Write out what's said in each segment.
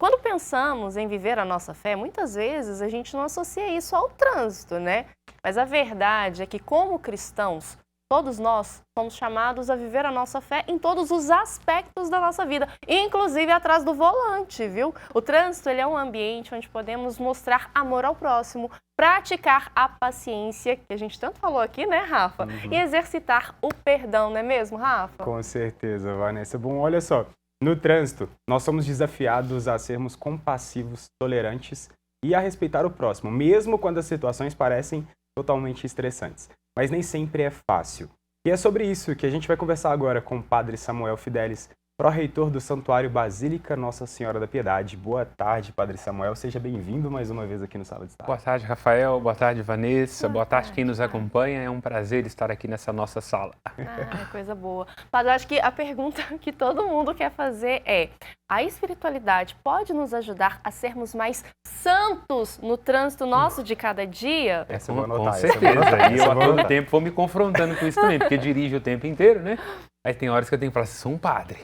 Quando pensamos em viver a nossa fé, muitas vezes a gente não associa isso ao trânsito, né? Mas a verdade é que, como cristãos, todos nós somos chamados a viver a nossa fé em todos os aspectos da nossa vida, inclusive atrás do volante, viu? O trânsito, ele é um ambiente onde podemos mostrar amor ao próximo, praticar a paciência, que a gente tanto falou aqui, né, Rafa? E exercitar o perdão, não é mesmo, Rafa? Com certeza, Vanessa. Bom, olha só, no trânsito, nós somos desafiados a sermos compassivos, tolerantes e a respeitar o próximo, mesmo quando as situações parecem totalmente estressantes. Mas nem sempre é fácil. E é sobre isso que a gente vai conversar agora com o Padre Samuel Fidelis, pró-reitor do Santuário Basílica Nossa Senhora da Piedade. Boa tarde, Padre Samuel. Seja bem-vindo mais uma vez aqui no Sala de Estar. Boa tarde, Rafael. Boa tarde, Vanessa. Boa tarde quem nos acompanha. É um prazer estar aqui nessa nossa sala. Coisa boa. Padre, eu acho que a pergunta que todo mundo quer fazer é: a espiritualidade pode nos ajudar a sermos mais santos no trânsito nosso de cada dia? Essa eu vou anotar. Com certeza. E eu a todo tempo vou me confrontando com isso também, porque dirijo o tempo inteiro, né? Aí tem horas que eu tenho que falar assim, sou um padre.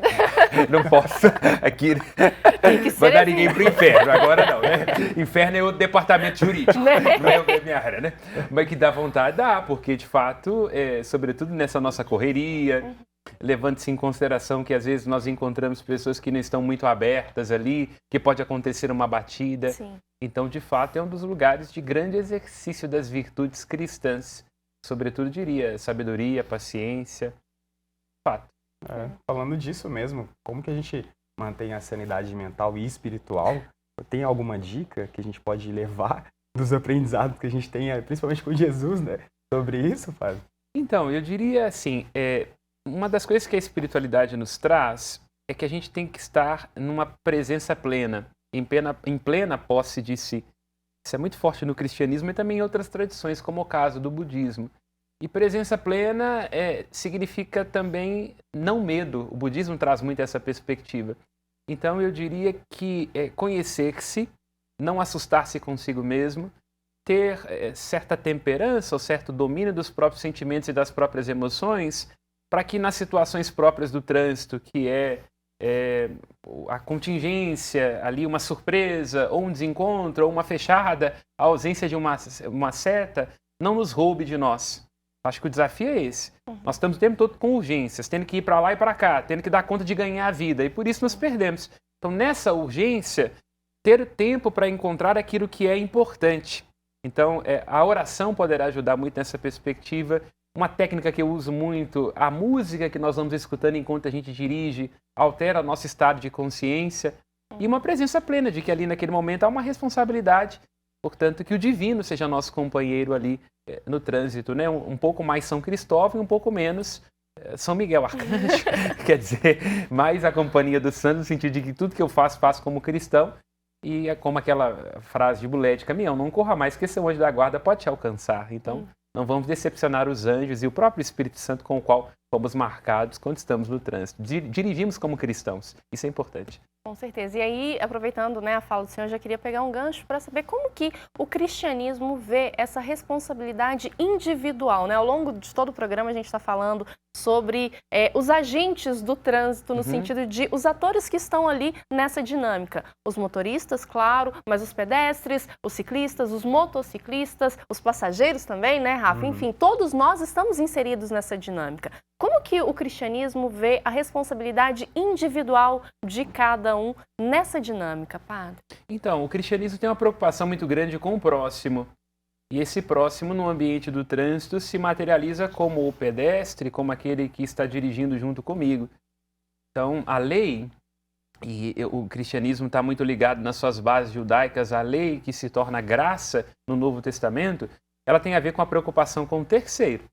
Não posso aqui mandar ninguém pro inferno. Agora não, né? Inferno é outro departamento jurídico. Não é minha área, né? Mas que dá vontade, dá, porque de fato, sobretudo nessa nossa correria, levando-se em consideração que às vezes nós encontramos pessoas que não estão muito abertas ali, que pode acontecer uma batida. Sim. Então, de fato, é um dos lugares de grande exercício das virtudes cristãs. Sobretudo, diria, sabedoria, paciência. Fato. Falando disso mesmo, como que a gente mantém a sanidade mental e espiritual? Tem alguma dica que a gente pode levar dos aprendizados que a gente tem, principalmente com Jesus, né? Sobre isso, Padre? Então, eu diria assim, uma das coisas que a espiritualidade nos traz é que a gente tem que estar numa presença plena, em plena posse de si. Isso é muito forte no cristianismo e também em outras tradições, como o caso do budismo. E presença plena significa também não medo. O budismo traz muito essa perspectiva. Então eu diria que conhecer-se, não assustar-se consigo mesmo, ter certa temperança ou certo domínio dos próprios sentimentos e das próprias emoções, para que nas situações próprias do trânsito, que a contingência, ali uma surpresa, ou um desencontro, ou uma fechada, a ausência de uma seta, não nos roube de nós. Acho que o desafio é esse. Nós estamos o tempo todo com urgências, tendo que ir para lá e para cá, tendo que dar conta de ganhar a vida, e por isso nos perdemos. Então, nessa urgência, ter tempo para encontrar aquilo que é importante. Então, a oração poderá ajudar muito nessa perspectiva. Uma técnica que eu uso muito, a música que nós vamos escutando enquanto a gente dirige, altera nosso estado de consciência. E uma presença plena de que ali naquele momento há uma responsabilidade. Portanto, que o divino seja nosso companheiro ali no trânsito, né? Um pouco mais São Cristóvão e um pouco menos São Miguel Arcanjo. Quer dizer, mais a companhia dos santos, no sentido de que tudo que eu faço como cristão. E é como aquela frase de mulher de caminhão, não corra mais que seu anjo da guarda pode te alcançar. Então, não vamos decepcionar os anjos e o próprio Espírito Santo com o qual fomos marcados quando estamos no trânsito. Dirigimos como cristãos. Isso é importante. Com certeza. E aí, aproveitando, né, a fala do senhor, eu já queria pegar um gancho para saber como que o cristianismo vê essa responsabilidade individual, né? Ao longo de todo o programa a gente está falando sobre os agentes do trânsito, no sentido de os atores que estão ali nessa dinâmica. Os motoristas, claro, mas os pedestres, os ciclistas, os motociclistas, os passageiros também, né, Rafa? Enfim, todos nós estamos inseridos nessa dinâmica. Como que o cristianismo vê a responsabilidade individual de cada um nessa dinâmica, padre? Então, o cristianismo tem uma preocupação muito grande com o próximo. E esse próximo, no ambiente do trânsito, se materializa como o pedestre, como aquele que está dirigindo junto comigo. Então, a lei, e o cristianismo está muito ligado nas suas bases judaicas, a lei que se torna graça no Novo Testamento, ela tem a ver com a preocupação com o terceiro.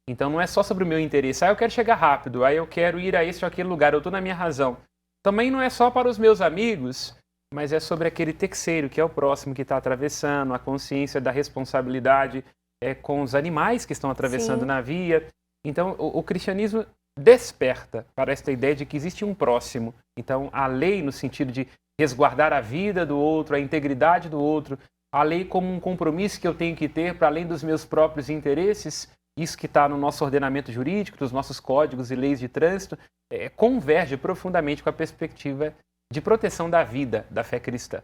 Então, não é só sobre o meu interesse. Eu quero chegar rápido, eu quero ir a esse ou aquele lugar, eu estou na minha razão. Também não é só para os meus amigos, mas é sobre aquele terceiro, que é o próximo que está atravessando, a consciência da responsabilidade com os animais que estão atravessando na via. Então, o cristianismo desperta para esta ideia de que existe um próximo. Então, a lei no sentido de resguardar a vida do outro, a integridade do outro, a lei como um compromisso que eu tenho que ter para além dos meus próprios interesses. Isso que está no nosso ordenamento jurídico, dos nossos códigos e leis de trânsito, converge profundamente com a perspectiva de proteção da vida, da fé cristã.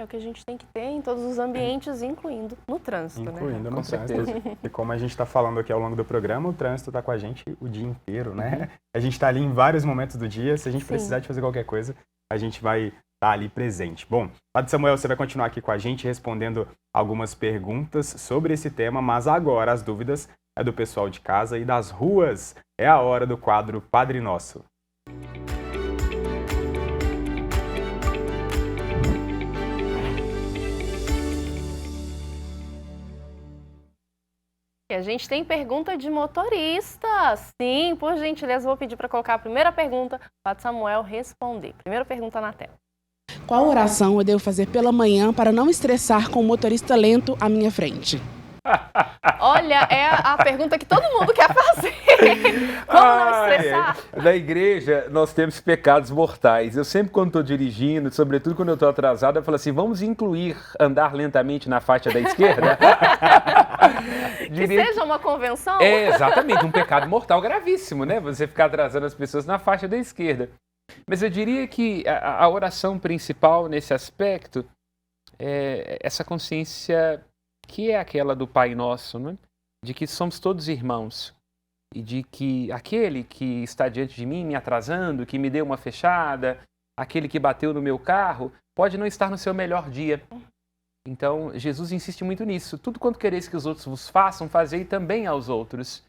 É o que a gente tem que ter em todos os ambientes, incluindo no trânsito, Incluindo no Com trânsito. certeza. E como a gente está falando aqui ao longo do programa, o trânsito está com a gente o dia inteiro, né? A gente está ali em vários momentos do dia. Se a gente Sim. precisar de fazer qualquer coisa, a gente vai estar ali presente. Bom, Padre Samuel, você vai continuar aqui com a gente respondendo algumas perguntas sobre esse tema, mas agora as dúvidas é do pessoal de casa e das ruas. É a hora do quadro Padre Nosso. E a gente tem pergunta de motorista. Sim, por gentileza, vou pedir para colocar a primeira pergunta para Samuel responder. Primeira pergunta na tela. Qual oração eu devo fazer pela manhã para não estressar com o motorista lento à minha frente? Olha, é a pergunta que todo mundo quer fazer. Como não estressar? Na igreja, nós temos pecados mortais. Eu sempre, quando estou dirigindo, sobretudo quando eu estou atrasado, eu falo assim, vamos incluir andar lentamente na faixa da esquerda? Que seja uma convenção? É, exatamente, um pecado mortal gravíssimo, né? Você ficar atrasando as pessoas na faixa da esquerda. Mas eu diria que a oração principal nesse aspecto é essa consciência que é aquela do Pai Nosso, né? De que somos todos irmãos e de que aquele que está diante de mim me atrasando, que me deu uma fechada, aquele que bateu no meu carro, pode não estar no seu melhor dia. Então, Jesus insiste muito nisso. Tudo quanto quereis que os outros vos façam, fazei também aos outros.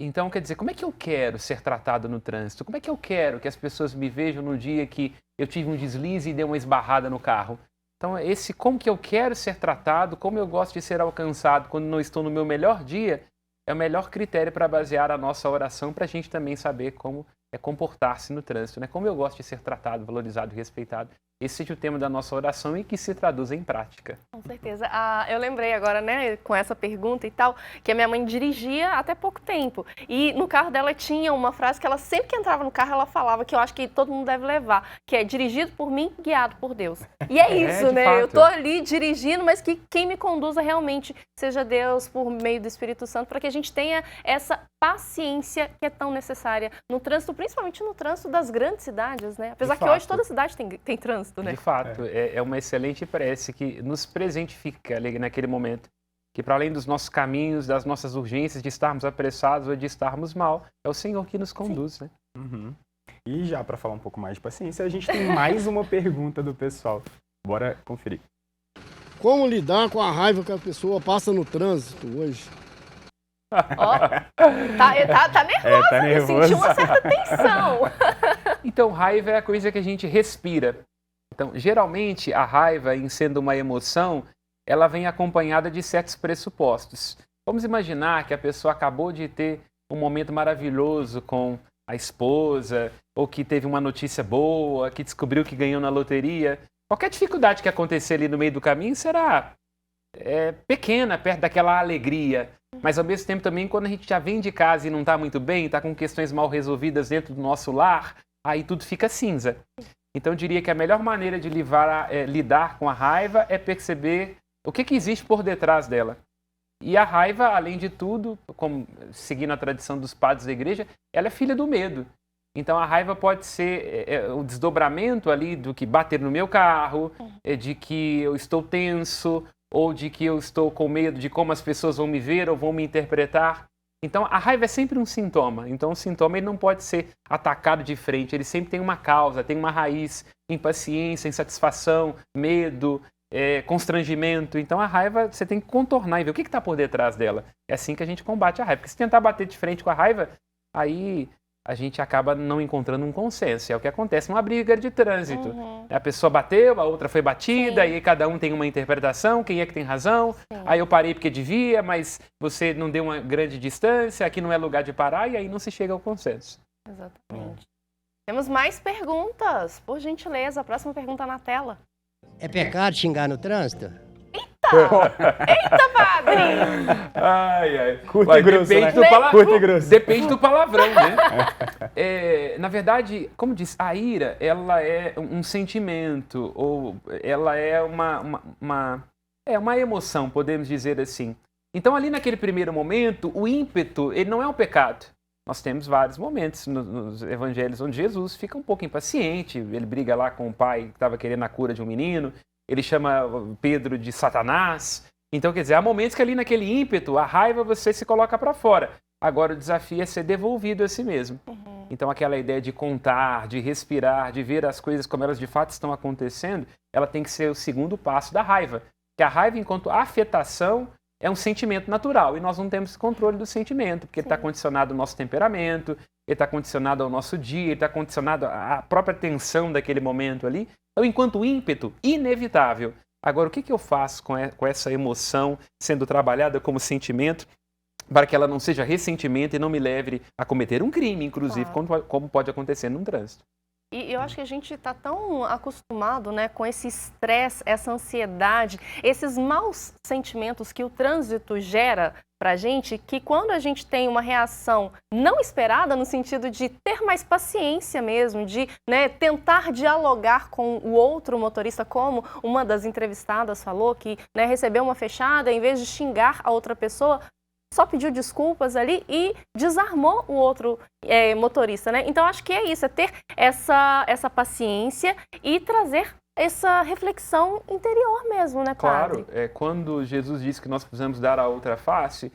Então, quer dizer, como é que eu quero ser tratado no trânsito? Como é que eu quero que as pessoas me vejam no dia que eu tive um deslize e dei uma esbarrada no carro? Então, como que eu quero ser tratado, como eu gosto de ser alcançado quando não estou no meu melhor dia, é o melhor critério para basear a nossa oração, para a gente também saber como é comportar-se no trânsito, né? Como eu gosto de ser tratado, valorizado e respeitado. Esse seja o tema da nossa oração e que se traduz em prática. Com certeza. Eu lembrei agora, né, com essa pergunta e tal, que a minha mãe dirigia até pouco tempo. E no carro dela tinha uma frase que ela sempre que entrava no carro, ela falava, que eu acho que todo mundo deve levar, que é dirigido por mim, guiado por Deus. E é isso, né? fato. Eu tô ali dirigindo, mas que quem me conduza realmente seja Deus por meio do Espírito Santo, para que a gente tenha essa paciência que é tão necessária no trânsito, principalmente no trânsito das grandes cidades, né? Apesar que hoje toda cidade tem trânsito, né? De fato, é uma excelente prece que nos presentifica ali naquele momento. Que para além dos nossos caminhos, das nossas urgências, de estarmos apressados ou de estarmos mal, é o Senhor que nos conduz, né? Uhum. E já para falar um pouco mais de paciência, a gente tem mais uma pergunta do pessoal. Bora conferir. Como lidar com a raiva que a pessoa passa no trânsito hoje? Ó, tá nervoso, tá eu nervoso. senti uma certa tensão. Então, raiva é a coisa que a gente respira. Então, geralmente, a raiva, em sendo uma emoção, ela vem acompanhada de certos pressupostos. Vamos imaginar que a pessoa acabou de ter um momento maravilhoso com a esposa, ou que teve uma notícia boa, que descobriu que ganhou na loteria. Qualquer dificuldade que acontecer ali no meio do caminho será pequena, perto daquela alegria. Mas, ao mesmo tempo, também, quando a gente já vem de casa e não está muito bem, está com questões mal resolvidas dentro do nosso lar, aí tudo fica cinza. Então, eu diria que a melhor maneira de lidar com a raiva é perceber o que existe por detrás dela. E a raiva, além de tudo, como seguindo a tradição dos padres da igreja, ela é filha do medo. Então, a raiva pode ser o desdobramento ali do que bater no meu carro, de que eu estou tenso, ou de que eu estou com medo de como as pessoas vão me ver ou vão me interpretar. Então, a raiva é sempre um sintoma. Então, o sintoma ele não pode ser atacado de frente. Ele sempre tem uma causa, tem uma raiz, impaciência, insatisfação, medo, constrangimento. Então, a raiva você tem que contornar e ver o que está por detrás dela. É assim que a gente combate a raiva. Porque se tentar bater de frente com a raiva, aí a gente acaba não encontrando um consenso. É o que acontece numa briga de trânsito. Uhum. A pessoa bateu, a outra foi batida, Sim. e aí cada um tem uma interpretação, quem é que tem razão. Sim. Aí eu parei porque devia, mas você não deu uma grande distância, aqui não é lugar de parar, e aí não se chega ao consenso. Exatamente. Temos mais perguntas. Por gentileza, a próxima pergunta na tela. É pecado xingar no trânsito? Eita, padre! Ai. Curto Ué, e grosso, depende né? do palavrão. Curto e grosso. Depende do palavrão, né? Na verdade, como diz, a ira, ela é um sentimento, ou ela é uma emoção, podemos dizer assim. Então, ali naquele primeiro momento, o ímpeto, ele não é um pecado. Nós temos vários momentos nos evangelhos onde Jesus fica um pouco impaciente, ele briga lá com o pai que estava querendo a cura de um menino, ele chama Pedro de Satanás. Então, quer dizer, há momentos que ali naquele ímpeto, a raiva você se coloca para fora. Agora o desafio é ser devolvido a si mesmo. Então, aquela ideia de contar, de respirar, de ver as coisas como elas de fato estão acontecendo, ela tem que ser o segundo passo da raiva. Que a raiva, enquanto afetação, é um sentimento natural e nós não temos controle do sentimento, porque ele está condicionado ao nosso temperamento, ele está condicionado ao nosso dia, ele está condicionado à própria tensão daquele momento ali. Então, enquanto ímpeto, inevitável. Agora, o que eu faço com essa emoção sendo trabalhada como sentimento para que ela não seja ressentimento e não me leve a cometer um crime, inclusive, como pode acontecer num trânsito? E eu acho que a gente está tão acostumado, né, com esse estresse, essa ansiedade, esses maus sentimentos que o trânsito gera para a gente, que quando a gente tem uma reação não esperada, no sentido de ter mais paciência mesmo, de, né, tentar dialogar com o outro motorista, como uma das entrevistadas falou, que, né, recebeu uma fechada, em vez de xingar a outra pessoa, só pediu desculpas ali e desarmou o outro motorista, né? Então, acho que é isso, é ter essa paciência e trazer essa reflexão interior mesmo, né, padre? Claro, quando Jesus disse que nós precisamos dar a outra face,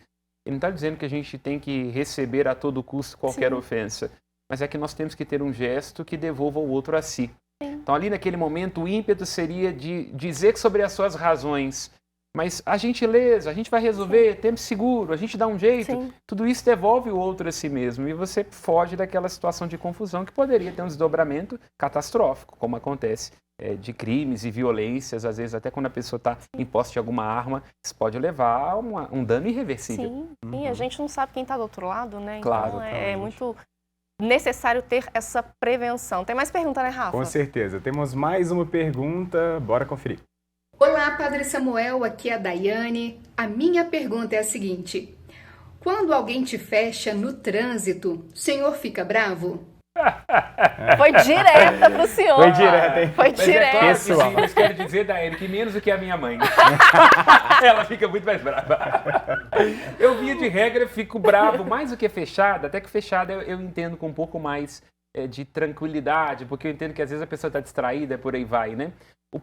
ele não está dizendo que a gente tem que receber a todo custo qualquer ofensa, mas é que nós temos que ter um gesto que devolva o outro a si. Então, ali naquele momento, o ímpeto seria de dizer sobre as suas razões, mas a gentileza, a gente vai resolver, tempo seguro, a gente dá um jeito, tudo isso devolve o outro a si mesmo e você foge daquela situação de confusão que poderia ter um desdobramento catastrófico, como acontece de crimes e violências, às vezes até quando a pessoa está em posse de alguma arma, isso pode levar a um dano irreversível. Sim, a gente não sabe quem está do outro lado, né? Claro, então é muito necessário ter essa prevenção. Tem mais pergunta, né, Rafa? Com certeza. Temos mais uma pergunta, bora conferir. Olá, Padre Samuel, aqui é a Daiane. A minha pergunta é a seguinte: quando alguém te fecha no trânsito, o senhor fica bravo? Foi direta pro senhor. Foi direta, hein? Foi direta. Claro, sim, mas quero dizer, Daiane, que menos do que a minha mãe. Ela fica muito mais brava. Eu, via de regra, fico bravo mais do que fechada, até que fechada eu entendo com um pouco mais de tranquilidade, porque eu entendo que às vezes a pessoa está distraída, por aí vai, né?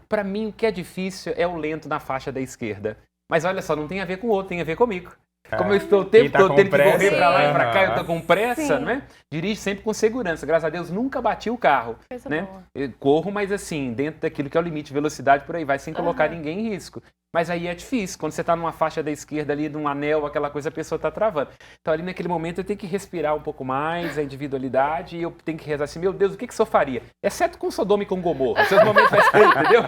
Para mim, o que é difícil é o lento na faixa da esquerda. Mas olha só, não tem a ver com o outro, tem a ver comigo. Como eu estou o tempo todo tendo que correr para lá e para cá, eu estou com pressa, né? Dirijo sempre com segurança. Graças a Deus, nunca bati o carro, né? Eu corro, mas assim, dentro daquilo que é o limite de velocidade, por aí vai, sem colocar ninguém em risco. Mas aí é difícil, quando você está numa faixa da esquerda ali, num anel, aquela coisa, a pessoa está travando. Então ali naquele momento eu tenho que respirar um pouco mais a individualidade e eu tenho que rezar assim, meu Deus, o que o senhor faria? Exceto com Sodoma e com Gomorra. Seus momentos vai ser, entendeu?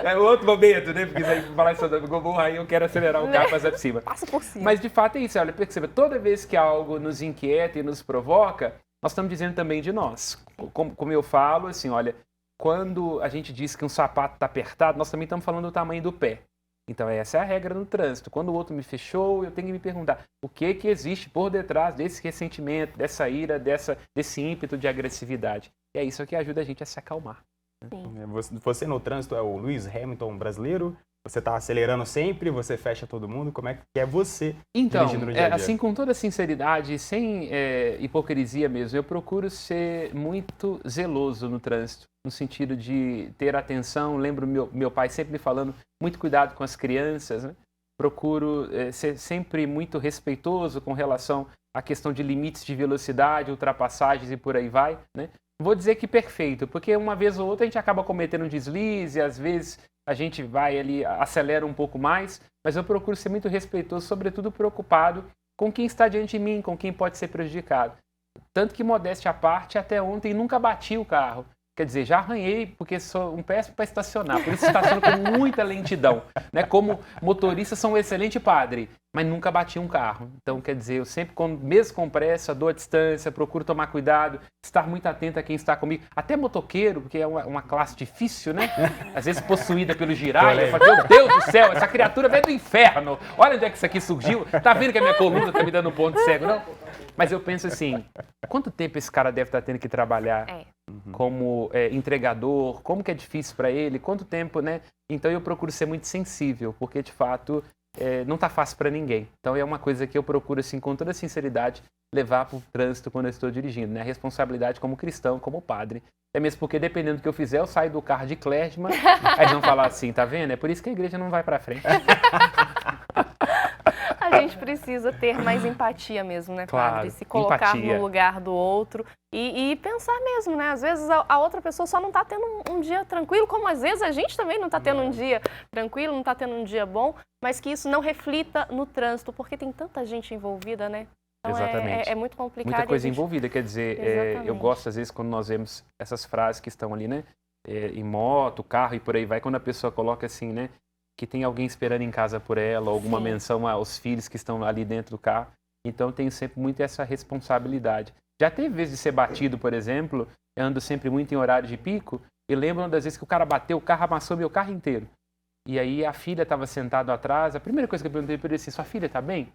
É outro momento, né? Porque se aí falar de Sodoma e Gomorra, aí eu quero acelerar o carro para cima. Passa por cima. Mas de fato é isso, olha, perceba, toda vez que algo nos inquieta e nos provoca, nós estamos dizendo também de nós. Como eu falo, assim, olha, quando a gente diz que um sapato está apertado, nós também estamos falando do tamanho do pé. Então essa é a regra no trânsito. Quando o outro me fechou, eu tenho que me perguntar o que existe por detrás desse ressentimento, dessa ira, desse ímpeto de agressividade. E é isso que ajuda a gente a se acalmar. Você no trânsito é o Lewis Hamilton brasileiro? Você está acelerando sempre, você fecha todo mundo? Como é que é você dirigindo no dia a dia? Assim, com toda sinceridade, sem hipocrisia mesmo, eu procuro ser muito zeloso no trânsito, no sentido de ter atenção. Lembro meu pai sempre me falando, muito cuidado com as crianças, né? Procuro ser sempre muito respeitoso com relação à questão de limites de velocidade, ultrapassagens e por aí vai, né? Vou dizer que perfeito, porque uma vez ou outra a gente acaba cometendo um deslize, às vezes a gente vai ali, acelera um pouco mais, mas eu procuro ser muito respeitoso, sobretudo preocupado com quem está diante de mim, com quem pode ser prejudicado. Tanto que, modéstia à parte, até ontem nunca bati o carro. Quer dizer, já arranhei, porque sou um péssimo para estacionar, por isso estaciono com muita lentidão. Né? Como motorista, sou um excelente padre, mas nunca bati um carro. Então, quer dizer, eu sempre, mesmo com pressa, dou a distância, procuro tomar cuidado, estar muito atento a quem está comigo. Até motoqueiro, porque é uma classe difícil, né? Às vezes possuída pelo giraia. Eu falo, meu Deus do céu, essa criatura veio do inferno. Olha onde é que isso aqui surgiu. Tá vendo que a minha coluna está me dando um ponto cego, não? Mas eu penso assim, quanto tempo esse cara deve estar tendo que trabalhar como entregador? Como que é difícil para ele? Quanto tempo, né? Então eu procuro ser muito sensível, porque de fato não está fácil para ninguém. Então é uma coisa que eu procuro, assim, com toda sinceridade, levar para o trânsito quando eu estou dirigindo, né? A responsabilidade como cristão, como padre. É mesmo porque, dependendo do que eu fizer, eu saio do carro de clergyman, aí eles vão falar assim, tá vendo? É por isso que a igreja não vai para frente. A gente precisa ter mais empatia mesmo, né, Claro, padre? Se colocar empatia. no lugar do outro e pensar mesmo, né? Às vezes a outra pessoa só não está tendo um dia tranquilo, como às vezes a gente também não está tendo um dia tranquilo, não está tendo um dia bom, mas que isso não reflita no trânsito, porque tem tanta gente envolvida, né? Então Exatamente. é muito complicado. Muita coisa e a gente- envolvida, quer dizer, Exatamente. eu gosto às vezes quando nós vemos essas frases que estão ali, né? Em moto, carro e por aí vai, quando a pessoa coloca assim, né? Que tem alguém esperando em casa por ela, ou alguma Sim. menção aos filhos que estão ali dentro do carro. Então, eu tenho sempre muito essa responsabilidade. Já teve vezes de ser batido, por exemplo, eu ando sempre muito em horário de pico, e lembro uma das vezes que o cara bateu, o carro amassou meu carro inteiro. E aí a filha estava sentada atrás, a primeira coisa que eu perguntei para ele assim, sua filha está bem?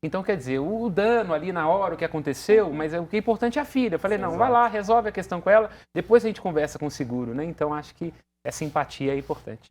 Então, quer dizer, o dano ali na hora, o que aconteceu, mas o que é importante é a filha. Eu falei, não, vai lá, resolve a questão com ela, depois a gente conversa com o seguro, né? Então, acho que essa empatia é importante.